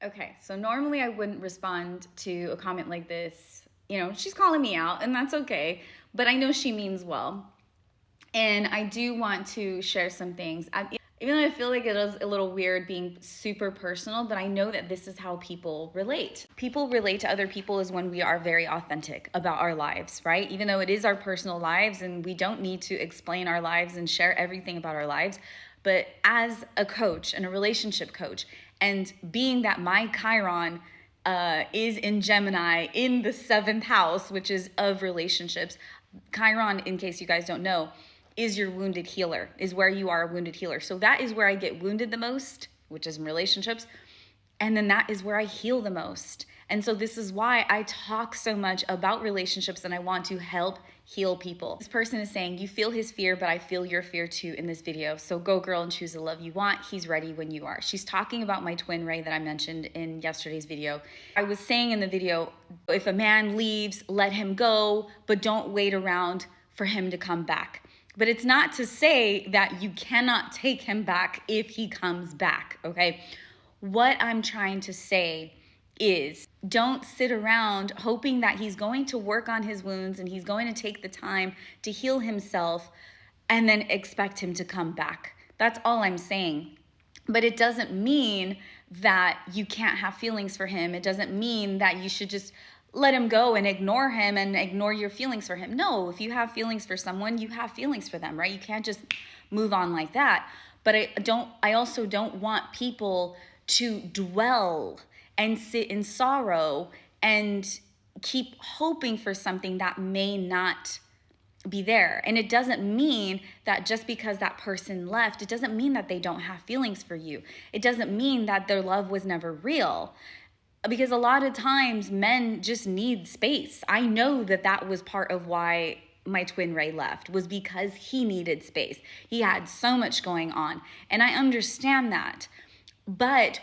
Okay, so normally I wouldn't respond to a comment like this. She's calling me out, and that's okay, but I know she means well. And I do want to share some things. Even though I feel like it is a little weird being super personal, but I know that this is how people relate. People relate to other people is when we are very authentic about our lives, right? Even though it is our personal lives and we don't need to explain our lives and share everything about our lives. But as a coach and a relationship coach, and being that my Chiron is in Gemini in the 7th house, which is of relationships. Chiron, in case you guys don't know, is your wounded healer, is where you are a wounded healer. So that is where I get wounded the most, which is in relationships. And then that is where I heal the most. And so this is why I talk so much about relationships and I want to help heal people. This person is saying, you feel his fear, but I feel your fear too in this video. So go girl and choose the love you want. He's ready when you are. She's talking about my twin ray that I mentioned in yesterday's video. I was saying in the video, if a man leaves, let him go, but don't wait around for him to come back. But it's not to say that you cannot take him back if he comes back, okay? What I'm trying to say is don't sit around hoping that he's going to work on his wounds and he's going to take the time to heal himself and then expect him to come back. That's all I'm saying. But it doesn't mean that you can't have feelings for him. It doesn't mean that you should just let him go and ignore him and ignore your feelings for him. No, if you have feelings for someone, you have feelings for them, right? You can't just move on like that. But I also don't want people to dwell and sit in sorrow and keep hoping for something that may not be there. And it doesn't mean that just because that person left, it doesn't mean that they don't have feelings for you. It doesn't mean that their love was never real. Because a lot of times men just need space. I know that that was part of why my twin ray left, was because he needed space. He had so much going on. And I understand that. But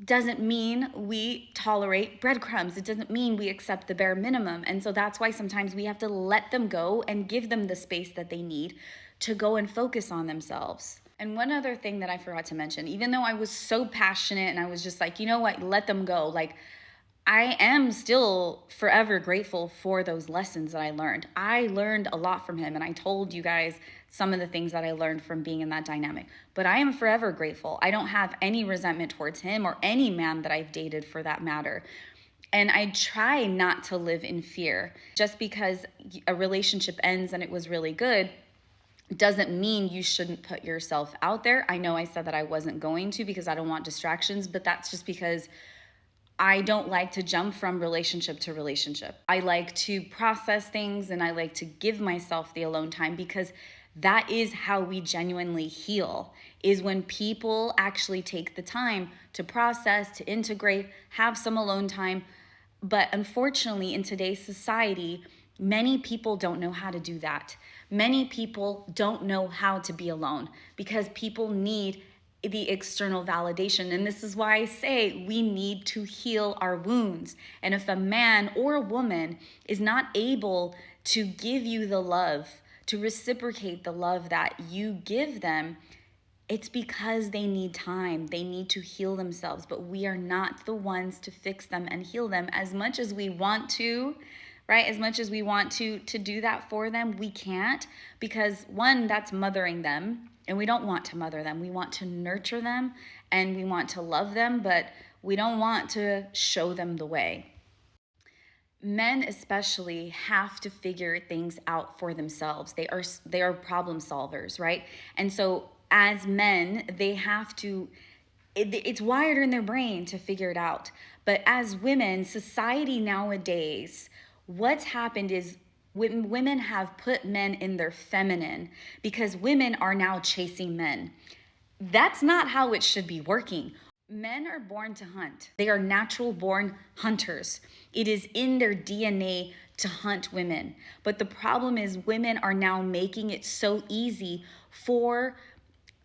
doesn't mean we tolerate breadcrumbs. It doesn't mean we accept the bare minimum. And so that's why sometimes we have to let them go and give them the space that they need to go and focus on themselves. And one other thing that I forgot to mention, even though I was so passionate and I was just like, you know what, let them go. Like, I am still forever grateful for those lessons that I learned. I learned a lot from him, and I told you guys some of the things that I learned from being in that dynamic. But I am forever grateful. I don't have any resentment towards him or any man that I've dated for that matter. And I try not to live in fear. Just because a relationship ends and it was really good doesn't mean you shouldn't put yourself out there. I know I said that I wasn't going to because I don't want distractions, but that's just because I don't like to jump from relationship to relationship. I like to process things and I like to give myself the alone time, because that is how we genuinely heal, is when people actually take the time to process, to integrate, have some alone time. But unfortunately, in today's society, many people don't know how to do that. Many people don't know how to be alone because people need the external validation. And this is why I say we need to heal our wounds. And if a man or a woman is not able to give you the love, to reciprocate the love that you give them, it's because they need time. They need to heal themselves. But we are not the ones to fix them and heal them as much as we want to, right? As much as we want to do that for them, we can't, because one, that's mothering them. And we don't want to mother them. We want to nurture them and we want to love them, but we don't want to show them the way. Men especially have to figure things out for themselves. They are problem solvers, right? And so as men, they have to, it's wired in their brain to figure it out. But as women, society nowadays, what's happened is women have put men in their feminine because women are now chasing men. That's not how it should be working. Men are born to hunt. They are natural born hunters. It is in their DNA to hunt women. But the problem is women are now making it so easy for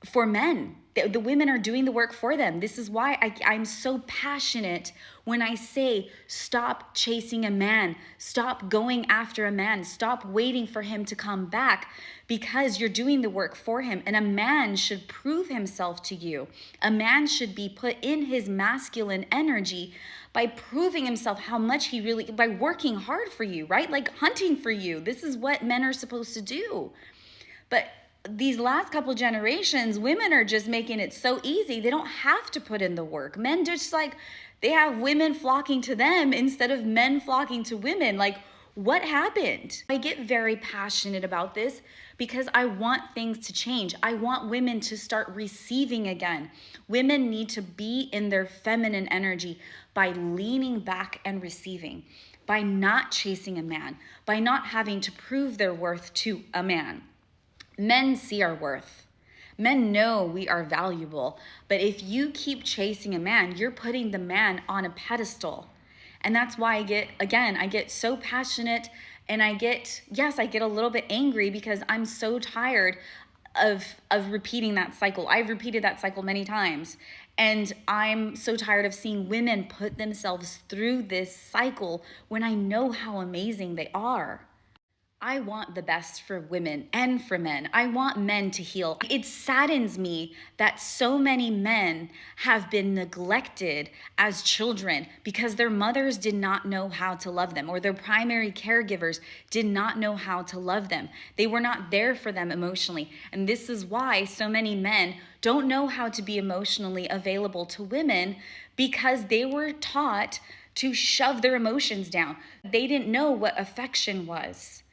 for men. The women are doing the work for them. This is why I'm so passionate when I say, stop chasing a man, stop going after a man, stop waiting for him to come back, because you're doing the work for him. And a man should prove himself to you. A man should be put in his masculine energy by proving himself how much he really, by working hard for you, right? Like hunting for you. This is what men are supposed to do. But these last couple generations, women are just making it so easy. They don't have to put in the work. Men just like, they have women flocking to them instead of men flocking to women. Like, what happened? I get very passionate about this because I want things to change. I want women to start receiving again. Women need to be in their feminine energy by leaning back and receiving, by not chasing a man, by not having to prove their worth to a man. Men see our worth. Men know we are valuable. But if you keep chasing a man, you're putting the man on a pedestal. And that's why I get so passionate, and I get a little bit angry because I'm so tired of repeating that cycle. I've repeated that cycle many times. And I'm so tired of seeing women put themselves through this cycle when I know how amazing they are. I want the best for women and for men. I want men to heal. It saddens me that so many men have been neglected as children because their mothers did not know how to love them, or their primary caregivers did not know how to love them. They were not there for them emotionally. And this is why so many men don't know how to be emotionally available to women, because they were taught to shove their emotions down. They didn't know what affection was.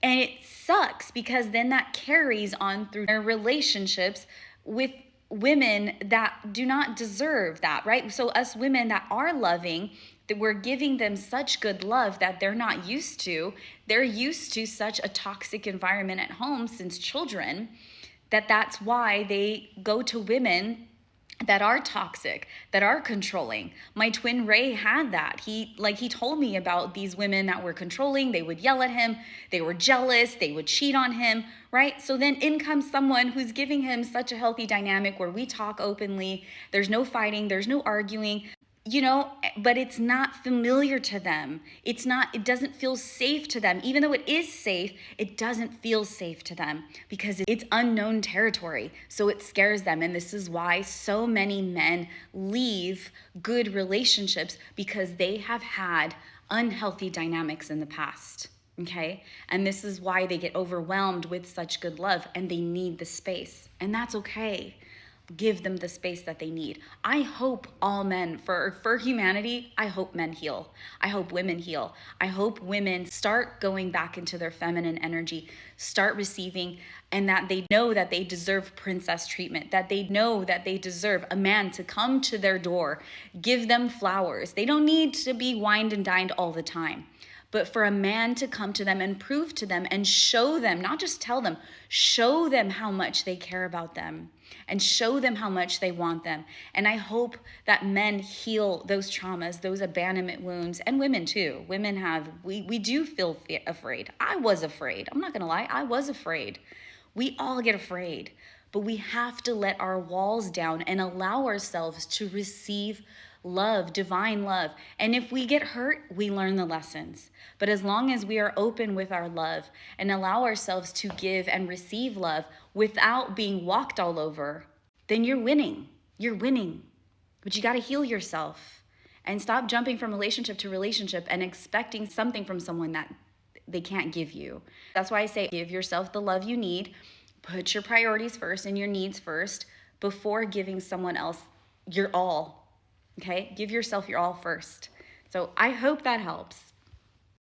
And it sucks because then that carries on through their relationships with women that do not deserve that, right? So us women that are loving, that we're giving them such good love that they're not used to. They're used to such a toxic environment at home since children, that's why they go to women that are toxic, that are controlling. My twin Ray had that. He told me about these women that were controlling. They would yell at him. They were jealous. They would cheat on him, right? So then in comes someone who's giving him such a healthy dynamic where we talk openly. There's no fighting. There's no arguing. But it's not familiar to them. It doesn't feel safe to them. Even though it is safe, it doesn't feel safe to them because it's unknown territory. So it scares them. And this is why so many men leave good relationships, because they have had unhealthy dynamics in the past. Okay? And this is why they get overwhelmed with such good love, and they need the space. And that's okay. Give them the space that they need. I hope all men, for humanity, I hope men heal. I hope women heal. I hope women start going back into their feminine energy, start receiving, and that they know that they deserve princess treatment, that they know that they deserve a man to come to their door, give them flowers. They don't need to be wined and dined all the time. But for a man to come to them and prove to them and show them, not just tell them, show them how much they care about them and show them how much they want them. And I hope that men heal those traumas, those abandonment wounds, and women too. Women we do feel afraid. I was afraid. I'm not going to lie. I was afraid. We all get afraid, but we have to let our walls down and allow ourselves to receive love, divine love. And if we get hurt, we learn the lessons. But as long as we are open with our love and allow ourselves to give and receive love without being walked all over, then you're winning. You're winning. But you got to heal yourself and stop jumping from relationship to relationship and expecting something from someone that they can't give you. That's why I say give yourself the love you need. Put your priorities first and your needs first before giving someone else your all. Okay? Give yourself your all first. So I hope that helps.